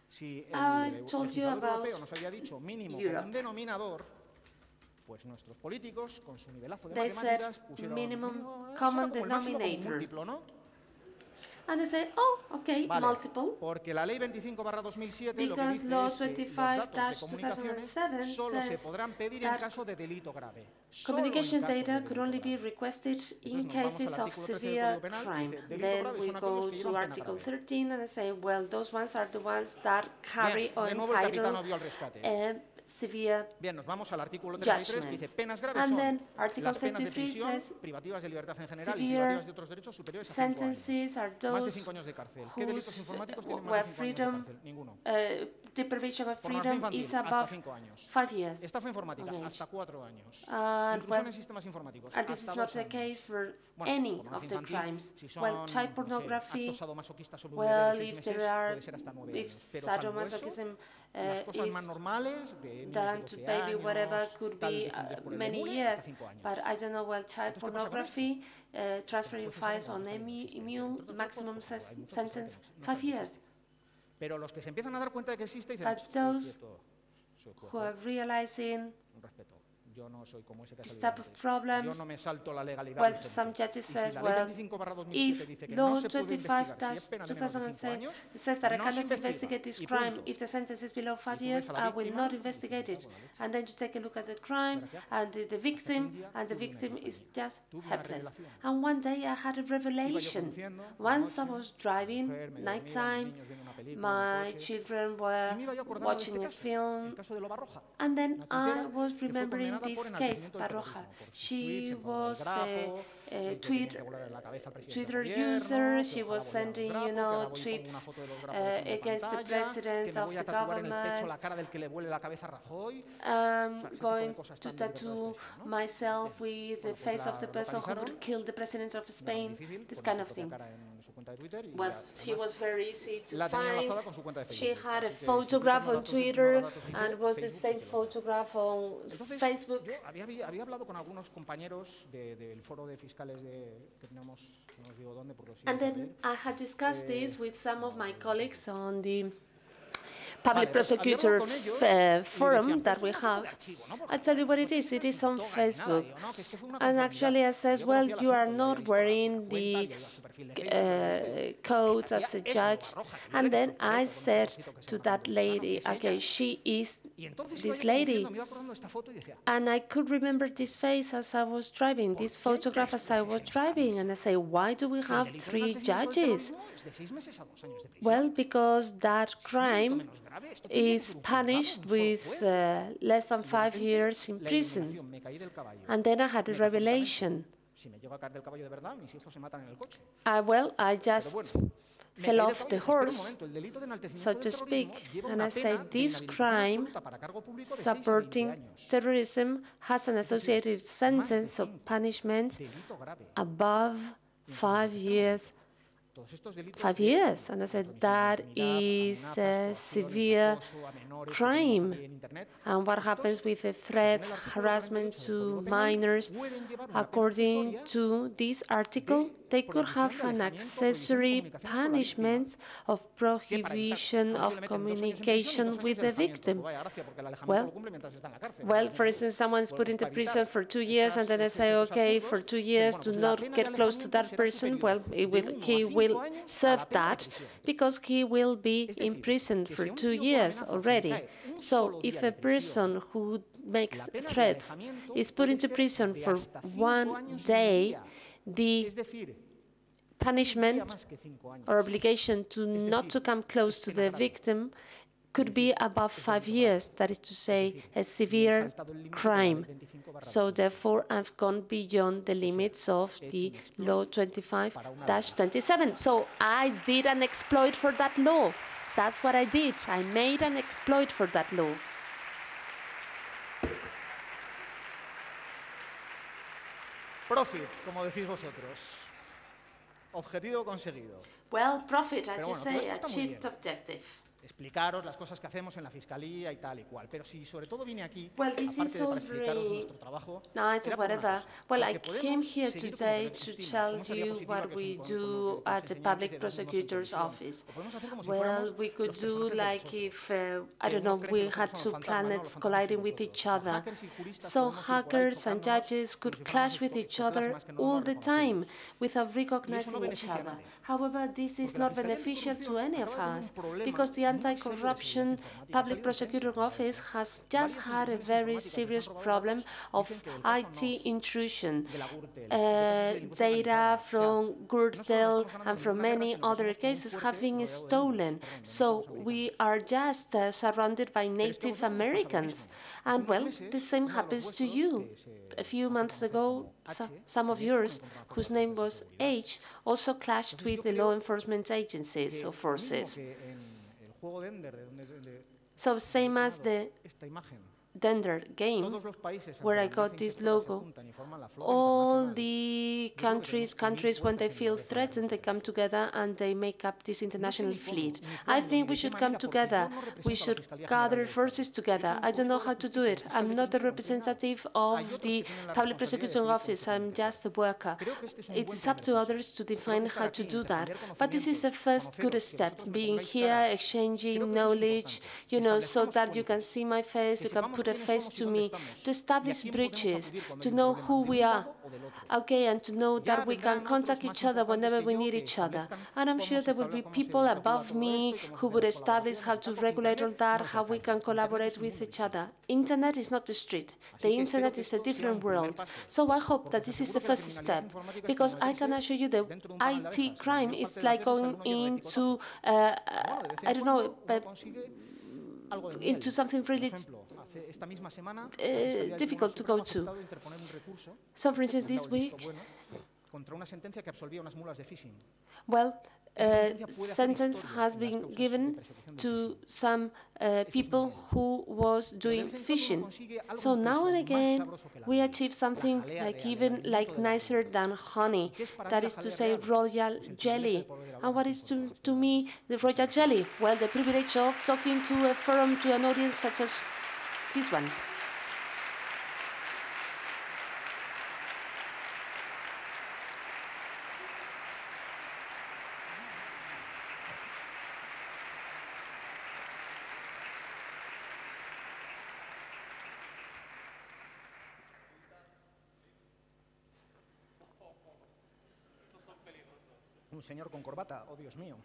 Si I el told you legislador about europeo nos había dicho mínimo con Europe. un denominador, pues nuestros políticos, con su nivelazo de They said matemáticas, pusieron minimum será common como el máximo, como un denominator. múltiplo, ¿no? And they say, oh, okay, Vale, multiple. porque la ley 25/2007 lo que Because dice Law es que los datos de comunicaciones 25-2007 solo se says podrán pedir en that caso de delito grave. communication Solo en caso data de could only delito be grave. requested in Entonces nos vamos cases al of artículo 13 del severe Código Penal y crime. dice, delito Then grave we son aquellos go que to llevan pena Article grave. 13 and I say, well, those ones are the ones that carry or Bien, de nuevo el capitano entitle vio al rescate. severe Bien, nos vamos al artículo 33 que dice judgments. penas graves And son then Article las penas de 33 prisión, says privativas de libertad en general y severe privativas de otros derechos superiores a 5 años. sentences are Más de those 5 años de cárcel. ¿Qué delitos whose informáticos tienen where más de 5 años de freedom, cárcel? Ninguno. deprivation of Pornografía freedom infantil, is hasta above 5 años. 5 years. Estafa informática, Okay. hasta 4 años. And Intrusión well, en sistemas informáticos, and this hasta is not 2 the años. case for Bueno, any pornografía of the infantil, crimes. si son, Well, child no sé, pornography, actos sadomasoquistas sobre un well, bebé de 6 if meses, there are, puede ser hasta 9 if años. Pero salvo eso, sadomasochism las cosas más is normales de niños de done to 12 baby, whatever, años, could tal, be definidos por el many EMURE, years. hasta 5 años. But I don't know, well, child Entonces, ¿qué pasa con pornography, transferring Pues files eso on no está bien existente. EMU, Entre otras maximum cosas, hay muchos que sentence, saben que no 5 saben que years. Pero los que se empiezan a dar cuenta de que existe dicen, But those soy quieto, who are realizing un respeto. Yo no soy como ese que ha this salido type of antes. Yo problems, no me salto la legalidad well, vigente. some judges Y si says, la ley well, 25/2007 if dice que law no se puede investigar si es pena de menos de 5 2007 años, says that I no se cannot investiga. investigate this Y crime punto. if the sentence is below 5 Y tú years, ves a la I will víctima not y investigate dices, it. "Me cago en la leche". And then you take a look at the crime and the victim, and the victim is just helpless. And one day I had a revelation. Once I was driving, nighttime, my children were watching a film, and then I was remembering this case, Barroja. She was a Twitter user. She was sending, tweets against the president of the government. Going to tattoo myself with the face of the person who would kill the president of Spain, this kind of thing. Well, she was very easy to find. She had a photograph on Twitter and it was the same photograph on Facebook. Yo había hablado con algunos compañeros del foro de fiscales que tenemos, no os digo dónde, porque os And then I had discussed this with some of my colleagues on the public prosecutor forum that we have. I'll tell you what it is on Facebook. And actually I says, well, you are not wearing the codes as a judge. And then I said to that lady, okay, she is this lady. And I could remember this face as I was driving, this photograph as I was driving. And I say, why do we have 3 judges? Well, because that crime is punished with less than 5 years in prison. And then I had a revelation. I just fell off the horse, so to speak, and I said this crime, supporting terrorism, has an associated sentence of punishment above 5 years. 5 years, and I said that is a severe crime. And what happens with the threats, harassment to minors? According to this article, they could have an accessory punishment of prohibition of communication with the victim. Well, for instance, someone's put into prison for 2 years, and then I say, okay, for 2 years, do not get close to that person. Well, he will serve that because he will be imprisoned for 2 years already. So if a person who makes threats is put into prison for 1 day, the punishment or obligation to not to come close to the victim could be above 5 years, that is to say, a severe crime. So therefore, I've gone beyond the limits of the law 25-27. So I did an exploit for that law. That's what I did. I made an exploit for that law. Profit, como decís vosotros. Objetivo conseguido. Well, profit, as you say, achieved objective. explicaros las cosas que hacemos en la Fiscalía y tal y cual. Pero si sobre todo vine aquí, Well, this aparte is de all para explicaros very nuestro trabajo, nice or era por una whatever. cosa, Well, I porque came podemos here seguir today como to estuvimos, tell como esa you diapositiva what que we os, do que os at the enseñé antes Public de vernos en Prosecutor's televisión. Office. Lo podemos hacer como si Well, fuéramos we could los do personajes de like vosotros. if, I don't know, Uno cree que we vosotros had son two los fantasmas, no, los planets fantasmas colliding sois with vosotros. each Los other. hackers y juristas So podemos ir por ahí hackers and chocándonos judges como could si clash fuéramos with each estopelas other más que no all nos the time reconocemos. without Y eso no recognizing each beneficia a other. nadie. However, this is Porque la not Fiscalía beneficial to Anticorrupción any of acaba de tener us un problema because the muy serio de seguridad Anti-Corruption informática. Ha Public salido en prensa Prosecutor's alguna vez, Office has just Varias had a instituciones very informáticas que se han serious robado problem datos of dicen que el caso IT NOS, intrusion. de la Gürtel, de casos de delincuencia Data organizada. O sea, from no solo nos Gürtel estamos ganando and from ninguna guerra, many sino que other somos como un cases fuerte have been rodeado de indios, stolen. perdón, de So nativos we americanos. are just surrounded by Pero es que a Native vosotros os pasa lo Americans. mismo. Hace And unos well, meses, the same uno de los happens to vuestros, you. que se A few hace months conocer ago, como H, some of también tuvo un yours, encontronazo con whose las name fuerzas de was seguridad. H, also clashed Entonces with yo the law creo enforcement agencies que or lo mismo forces. que en el juego de Ender, de So same he as tomado the esta imagen, Dender game, todos los países where I ante la got amenaza this infectora se logo, juntan y forman la flota all internacional. the Yo creo que tenemos que unir countries, when they fuerzas en feel lugar de threatened, they come enfrentarnos entre ellos. together and they make up this No sé international ni cómo, fleet. ni I cuándo, ni think we de qué should come manera, porque together. yo no We represento a la should Fiscalía General gather del Estado. forces Yo together. soy un I don't know político de how la to do justicia, it. un fiscal I'm de not a derecho consignado. representative Hay of otros the que tienen la Public responsabilidad de Prosecution decidir cómo Office. se tienen I'm que hacer. just a worker. Creo que este es un It's buen up primer to paso. others to Creo que define estar how aquí, to do that. intercambiar But this is a conocimientos, first good conoceros, que step, vosotros me being pongáis here, cara, exchanging creo que eso es knowledge, importante. you know, so Establezcamos that you can puentes, see my face, que you can sepamos put a quiénes face somos y to dónde me, estamos, to y a establish quién podemos bridges, acudir cuando to hay un know problema who de we un are. lado o del otro. Okay, and to know Ya that we can vendrán contact otros más each other importantes whenever que we yo need que each other. establezcan And I'm cómo sure se there will be establece, cómo se people regula above todo me esto y cómo se who would hacen establish how colaboraciones y to tal, porque regulate all Internet that, no es how la we calle, can Internet collaborate es un with mundo each distinto. other. Internet is not the street. The Así que espero internet que is a esto sea un different primer world. paso, So I hope porque that os this is aseguro the que la first criminalidad step, informática es because como I can meterse assure you the dentro de un panal de IT abejas. La crime mayor is parte de las like veces está going uno lleno de into, picotazos. Pero bueno, de vez I en don't know, cuando uno consigue algo de miel. into something Por really ejemplo, esta misma semana la Fiscalía del Tribunal difficult to Supremo go ha to. aceptado interponer un recurso, So for instance, le han this dado el visto week, bueno, contra una sentencia que absolvía unas mulas de phishing. well, sentencia puede hacer sentence historia has en las been causas de given persecución del to phishing. some people who was Pero de doing vez en cuando uno phishing. consigue algo So now incluso and más again, sabroso que la we miel, achieve la something jalea like real, el even alimento like de la nicer realidad. than honey. ¿Y qué es para mí That la is to jalea say real? royal Pues el privilegio de jelly. poder hablar And what ante is un foro to me the royal jelly? Well, the privilege of talking to a forum, to an audience such as this one. Un señor con corbata, oh Dios mío.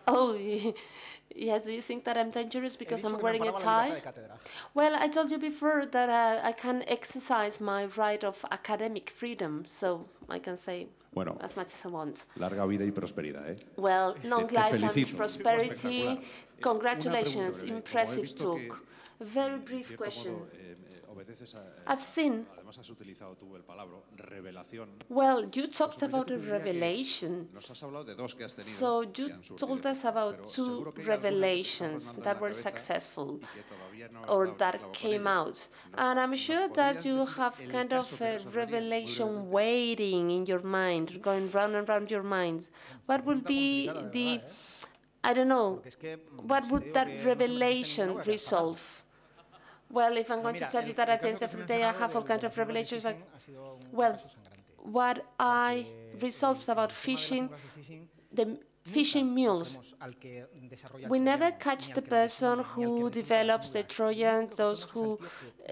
Oh, yes, do you think that I'm dangerous He because dicho I'm que me wearing a amparaba la libertad tie? de cátedra. Well, I told you before that I can exercise my right of academic freedom, so I can say Bueno, as much as I want. larga vida y prosperidad, ¿eh? Well, long life and felicito. prosperity. Espectacular. Congratulations, Una pregunta breve. Como he impressive visto que, talk. A very en brief cierto question. modo, obedeces I've seen, además has utilizado tú el palabra revelación. well, you talked Pues about a yo te diría que revelation. Nos has hablado de dos que has tenido. So que you han surgido, told us about pero two seguro que hay alguna que te está revelations rondando en that la were cabeza successful y que todavía no has or dado el that clavo con came ella. out. And I'm sure that you have el kind caso of que a resolvería muy revelation brevemente? waiting in your mind, going round and round your mind. What will be the, I don't know, Porque es que, what si would te digo that que no se me resiste revelation ninguna, voy a quedar resolve? Well, if I'm going to mira, tell you that at the end of the day I have all kinds of revelations, like, well, what I resolved about fishing, the fishing mules. We never catch the person who develops the Trojan, those who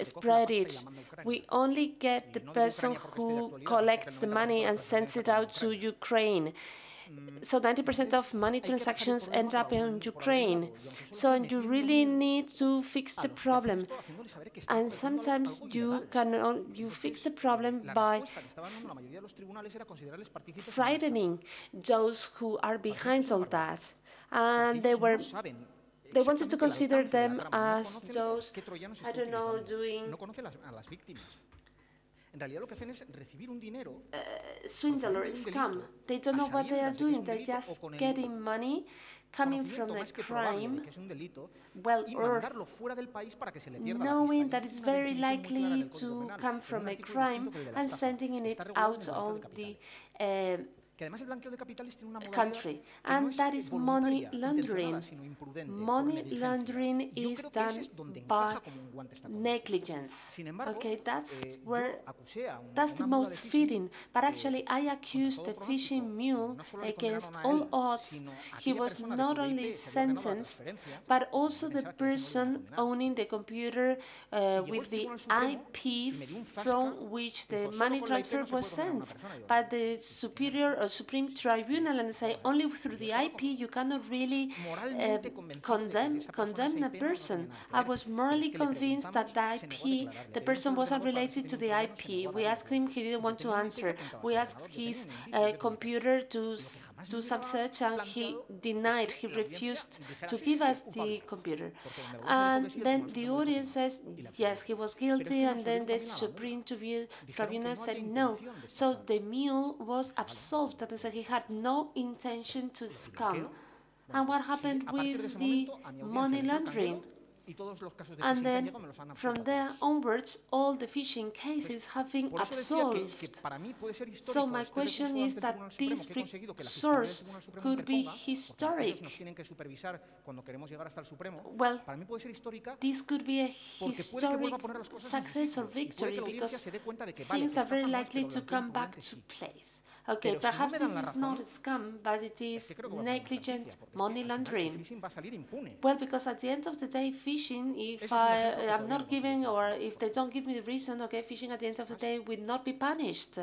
spread it. We only get the person who collects the money and sends it out to Ukraine. So 90% of money transactions end up in Ukraine. So you really need to fix the problem. And sometimes you fix the problem by frightening those who are behind all that. And they wanted to consider them as those, I don't know, doing En realidad lo que hacen es recibir un dinero swindle or scam. They don't know what they are doing. They're just getting money coming from a crime, well, or knowing that it's very likely to come from a crime and sending it out on the country, and that is money laundering. Money laundering is done by negligence. Okay, that's the most fitting. But actually, I accused the fishing mule against all odds. He was not only sentenced, but also the person owning the computer with the IP from which the money transfer was sent. But the superior or supreme tribunal and say only through the IP you cannot really condemn a person. I was morally convinced that the person wasn't related to the IP. We asked him, he didn't want to answer. We asked his computer to do some search, and he denied, he refused to give us the computer. And then the audience says, yes, he was guilty, and then the Supreme Tribunal said no. So the mule was absolved, and said he had no intention to scam. And what happened with the money laundering? And then, from there onwards, all the phishing cases have been absolved. So my question is that this source could be historic. Well, this could be a historic success or victory, because things are very likely to come back to place. Okay, perhaps this is not a scam, but it is negligent money laundering. Well, because at the end of the day, phishing, if I'm not giving, or if they don't give me the reason, okay, phishing at the end of the day will not be punished.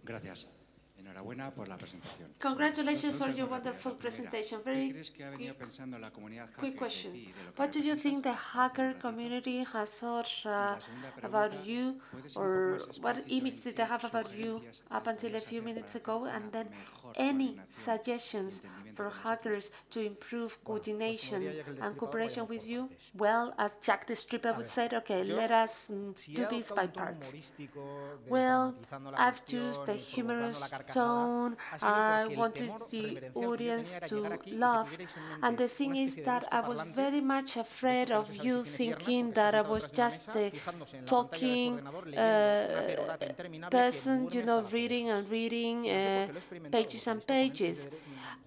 Gracias. Enhorabuena por la presentación. Congratulations on your wonderful presentation. Very quick question. What do you think the hacker community has thought about you, or what image did they have about you up until a few minutes ago? And then any suggestions for hackers to improve coordination and cooperation with you? Well, as Jack the Stripper would say, okay, let us do this by part. Well, I've used a humorous tone. I wanted the audience to laugh. And the thing is that I was very much afraid of you thinking that I was just a talking person, you know, reading and reading pages and pages.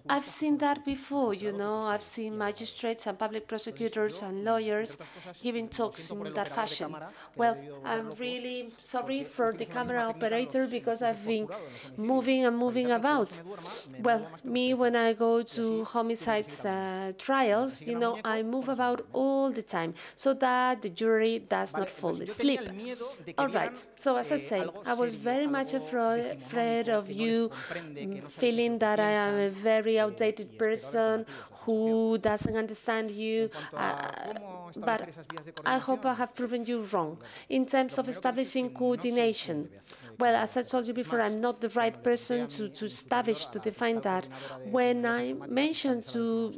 I've seen that before, you know. I've seen magistrates and public prosecutors and lawyers giving talks in that fashion. Well, I'm really sorry for the camera operator, because I've been moving and moving about. Well, me, when I go to homicides trials, you know, I move about all the time so that the jury does not fall asleep. All right, so as I say, I was very much afraid of you feeling that I am a very outdated person who doesn't understand you, but I hope I have proven you wrong. In terms of establishing coordination, well, as I told you before, I'm not the right person to define that. When I mentioned to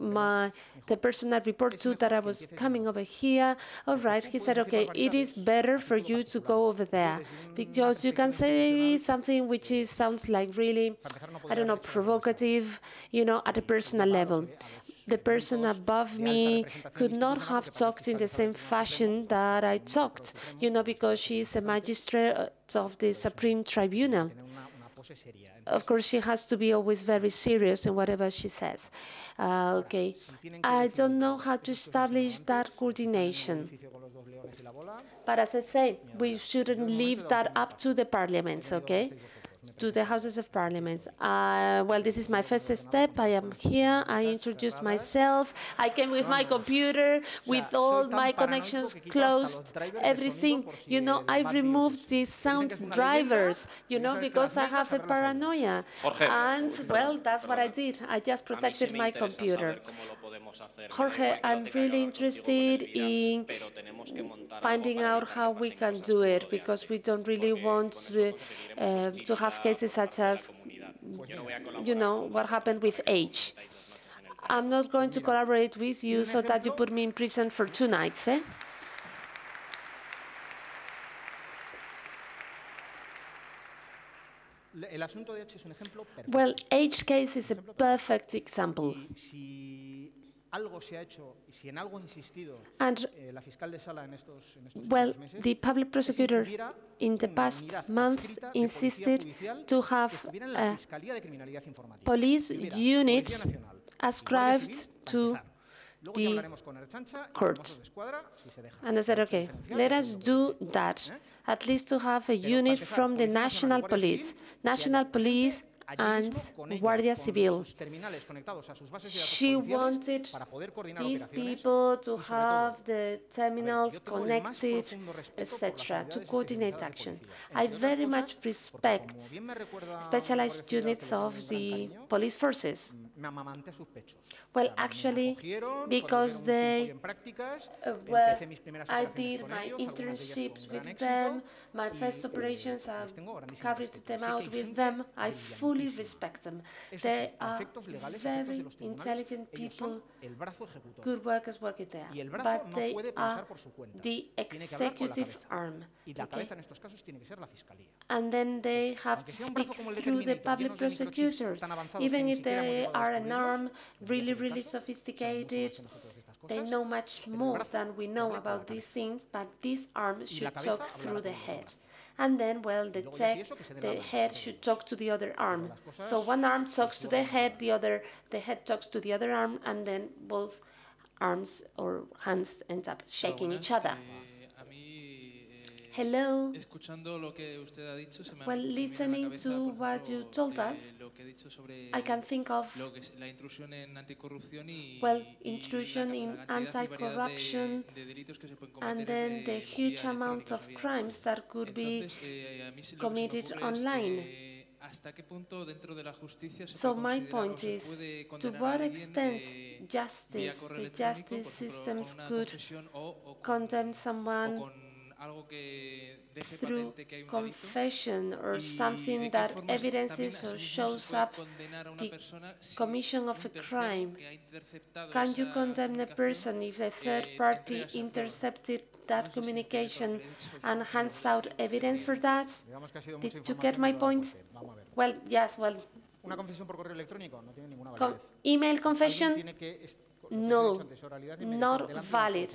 the person I report to that I was coming over here, all right, he said, okay, it is better for you to go over there, because you can say something which sounds like really, I don't know, provocative, you know, at a personal level. The person above me could not have talked in the same fashion that I talked, you know, because she is a magistrate of the Supreme Tribunal. Of course, she has to be always very serious in whatever she says. Okay, I don't know how to establish that coordination. But as I say, we shouldn't leave that up to the parliaments, okay? To the Houses of Parliament. Well, this is my first step. I am here. I introduced myself. I came with my computer, with all my connections closed, everything. You know, I've removed the sound drivers, you know, because I have a paranoia. And, well, that's what I did. I just protected my computer. Jorge, I'm really interested in finding out how we can do it, because we don't really want to have cases such as, you know, what happened with H. I'm not going to collaborate with you so that you put me in prison for 2 nights, eh? Well, H case is a perfect example. And, well, the public prosecutor in the past months insisted to have a police unit ascribed to the court. And I said, okay, let us do that, at least to have a unit from the national police and Guardia Civil. She wanted these people to have the terminals connected, etc., to coordinate action. I very much respect specialized units of the police forces. Well, actually, because they, well, I did my internships with them, my first operations, I carried them out with them, I fully respect them. They are very intelligent people, good workers working there, but they are the executive arm. Okay? And then they have to speak through the public prosecutors, even if they are an arm, really sophisticated. They know much more than we know about these things, but this arm should talk through the head. And then, well, the head should talk to the other arm. So one arm talks to the head talks to the other arm, and then both arms or hands end up shaking each other. Hello. Well, listening to what you told us, I can think of, well, intrusion in anti-corruption, and then the huge amount of crimes that could be committed online. So my point is, to what extent the justice systems could condemn someone through confession or something that evidences or shows up the commission of a crime. Can you condemn a person if the third party intercepted that communication and hands out evidence for that? Did you get my point? Well, yes, well. Email confession? No, not valid.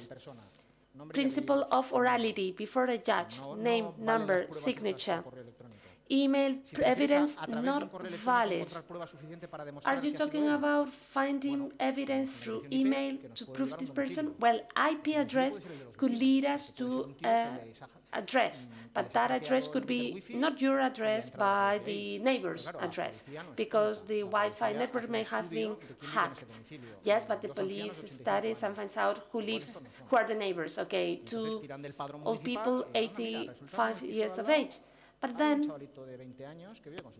Principle of orality before a judge, name, number, signature. Email evidence not valid. Are you talking about finding evidence through email to prove this person? Well, IP address could lead us to an address, but that address could be not your address, but the neighbor's address, because the Wi-Fi network may have been hacked. Yes, but the police studies and finds out who are the neighbors. Okay, 2 old people, 85 years of age. But then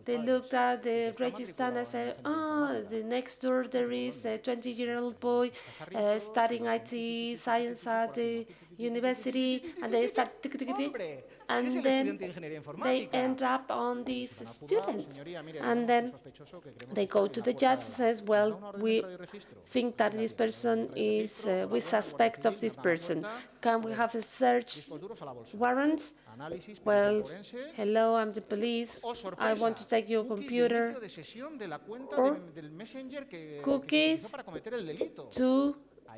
they looked at the register and said, the next door there is a 20-year-old boy studying IT science at the university, and they start and then they end up on this student. And then they go to the judge and says, well, we think that this person is, we suspect of this person. Can we have a search warrant? Well, hello, I'm the police. I want to take your computer or cookies to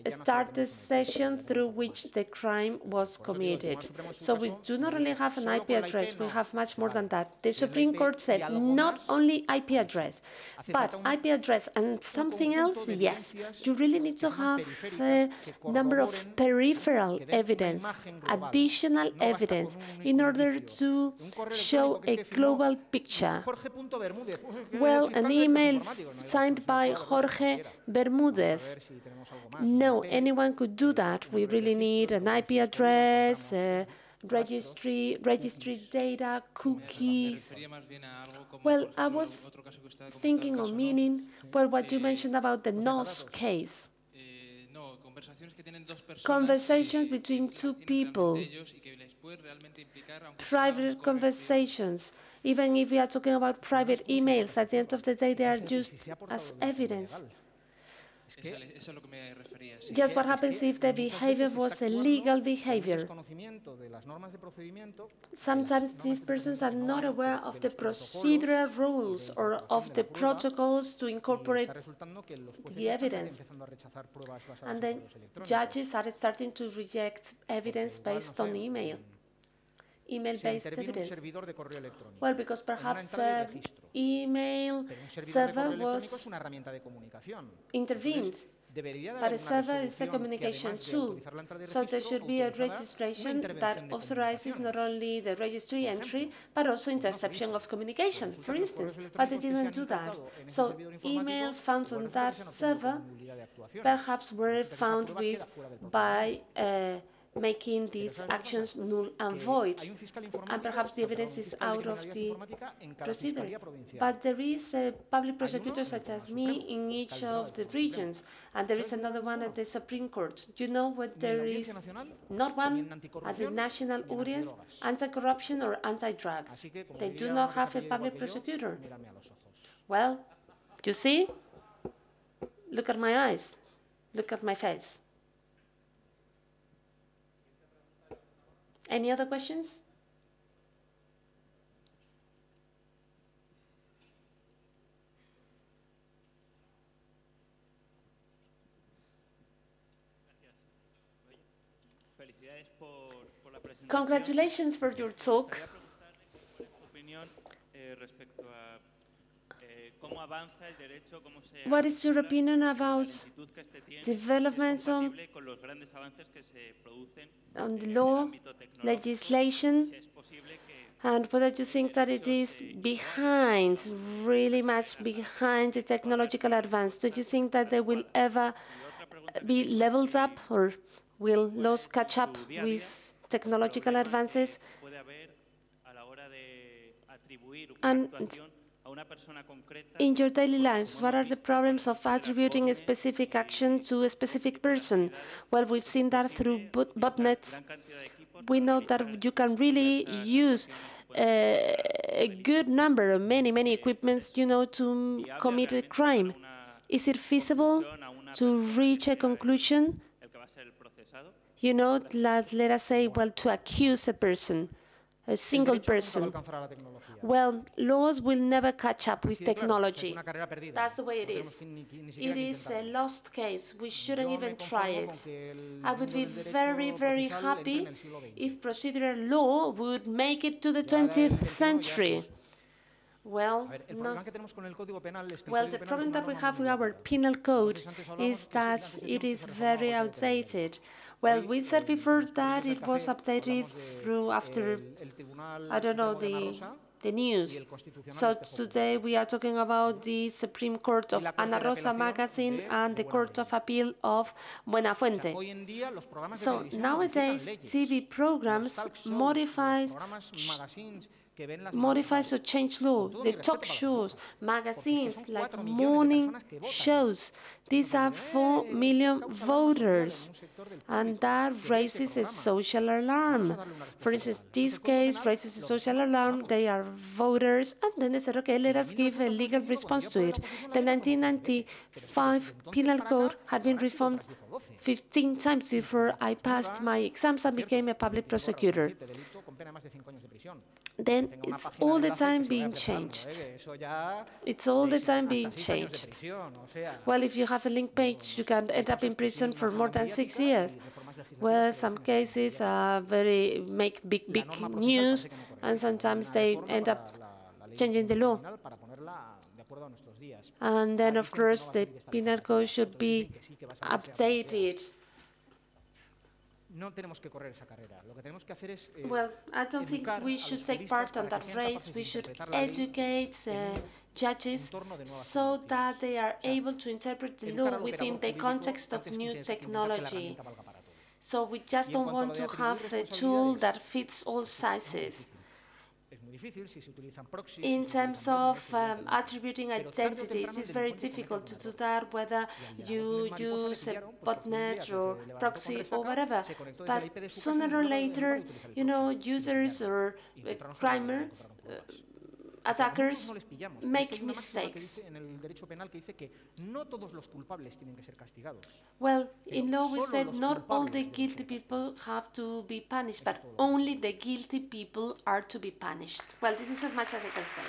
start the session through which the crime was committed. So we do not only have an IP address, we have much more than that. The Supreme Court said not only IP address, but IP address and something else, yes. You really need to have a number of peripheral evidence, additional evidence, in order to show a global picture. Well, an email signed by Jorge Bermudez. No, anyone could do that. We really need an IP address, registry data, cookies. Well, I was thinking or meaning, well, what you mentioned about the NOS case. Conversations between two people, private conversations, even if we are talking about private emails, at the end of the day, they are used as evidence. Eso es lo que me refería. Sí. Just what happens if the behavior was a legal behavior. Sometimes these persons are not aware of the procedural rules or of the protocols to incorporate the evidence. And then judges are starting to reject evidence based on email-based evidence. Well, because perhaps email server was intervened. But a server is a communication tool, so there should be a registration that authorizes not only the registry entry, but also interception of communication, for instance. But they didn't do that. So emails found on that server perhaps were found with by making these actions null and void. And perhaps the evidence is out of the procedure. But there is a public prosecutor such as me in each of the regions, and there is another one at the Supreme Court. You know what there is? Not one at the national audience, anti-corruption or anti-drugs. They do not have a public prosecutor. Well, you see? Look at my eyes. Look at my face. Any other questions? Congratulations for your talk. What is your opinion about developments on the law, legislation, and whether you think that it is behind, really much behind the technological advance? Do you think that they will ever be leveled up, or will laws catch up with technological advances? And in your daily lives, what are the problems of attributing a specific action to a specific person? Well, we've seen that through botnets. We know that you can really use a good number of many equipments, to commit a crime. Is it feasible to reach a conclusion? Let us say, well, to accuse a person, a single person. Well, laws will never catch up with technology. That's the way it is. It is a lost case. We shouldn't even try it. I would be very happy if procedural law would make it to the 20th century. Well, no. Well, the problem that we have with our penal code is that it is very outdated. Well, we said before that it was updated after, I don't know, the news. So today we are talking about the Supreme Court of Ana Rosa magazine and the Court of Appeal of Buenafuente. So nowadays, TV programs modifies or change law. The talk shows, magazines like morning shows. These are 4 million voters, and that raises a social alarm. For instance, this case raises a social alarm. They are voters, and then they said, okay, let us give a legal response to it. The 1995 Penal Code had been reformed 15 times before I passed my exams and became a public prosecutor. Then it's all the time being changed. It's all the time being changed. Well, if you have a link page, you can end up in prison for more than 6 years. Well, some cases make big news, and sometimes they end up changing the law. And then, of course, the penal code should be updated. Well, I don't think we should take part on that race. We should educate judges so that they are able to interpret the law within the context of new technology. So we just don't want to have a tool that fits all sizes. In terms of attributing identities, it's very difficult to do that, whether you use a botnet or proxy or whatever. But sooner or later, users or a crimer attackers make mistakes. Well, in law we said not all the guilty people have to be punished, but only the guilty people are to be punished. Well, this is as much as I can say.